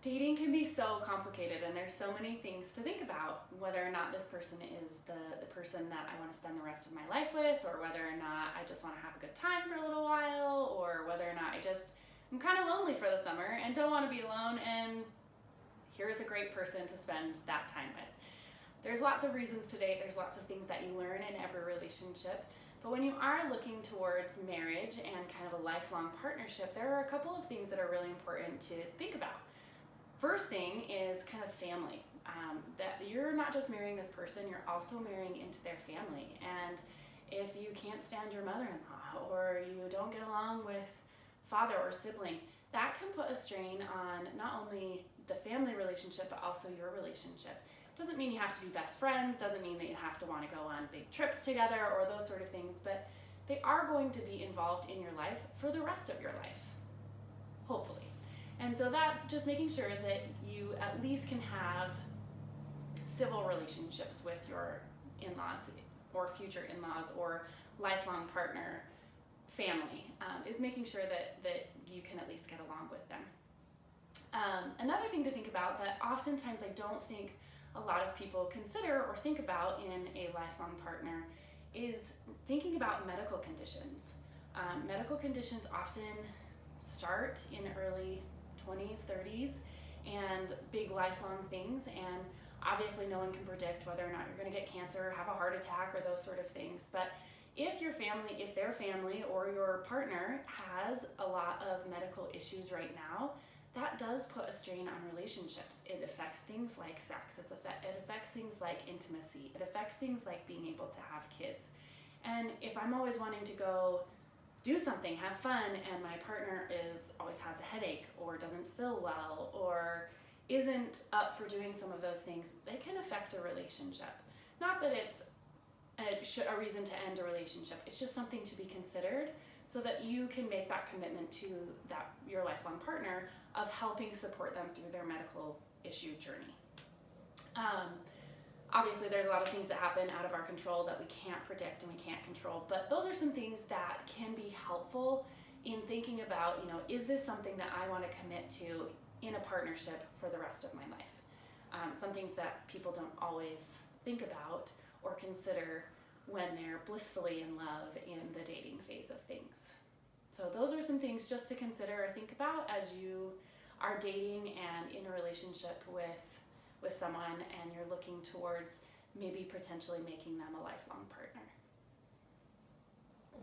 Dating can be so complicated, and there's so many things to think about, whether or not this person is the person that I want to spend the rest of my life with, or whether or not I just want to have a good time for a little while, or whether or not I'm kind of lonely for the summer and don't want to be alone, and here's a great person to spend that time with. There's lots of reasons to date, there's lots of things that you learn in every relationship, but when you are looking towards marriage and kind of a lifelong partnership, there are a couple of things that are really important to think about. First thing is kind of family. That you're not just marrying this person, you're also marrying into their family. And if you can't stand your mother-in-law, or you don't get along with father or sibling, that can put a strain on not only the family relationship, but also your relationship. Doesn't mean you have to be best friends, doesn't mean that you have to want to go on big trips together or those sort of things, but they are going to be involved in your life for the rest of your life, hopefully. And so that's just making sure that you at least can have civil relationships with your in-laws or future in-laws or lifelong partner family, is making sure that you can at least get along with them. Another thing to think about that oftentimes I don't think a lot of people consider or think about in a lifelong partner is thinking about medical conditions. Medical conditions often start in early 20s, 30s, and big lifelong things, and obviously no one can predict whether or not you're going to get cancer, have a heart attack, or those sort of things. But if their family or your partner has a lot of medical issues right now, that does put a strain on relationships. It affects things like sex, it affects things like intimacy, it affects things like being able to have kids. And if I'm always wanting to go do something, have fun, and my partner always has a headache or doesn't feel well or isn't up for doing some of those things, they can affect a relationship. Not that it's a reason to end a relationship, it's just something to be considered so that you can make that commitment to your lifelong partner of helping support them through their medical issue journey. Obviously, there's a lot of things that happen out of our control that we can't predict and we can't control, but those are some things that can be helpful in thinking about, is this something that I want to commit to in a partnership for the rest of my life? Some things that people don't always think about or consider when they're blissfully in love in the dating phase of things. So those are some things just to consider or think about as you are dating and in a relationship with someone and you're looking towards maybe potentially making them a lifelong partner.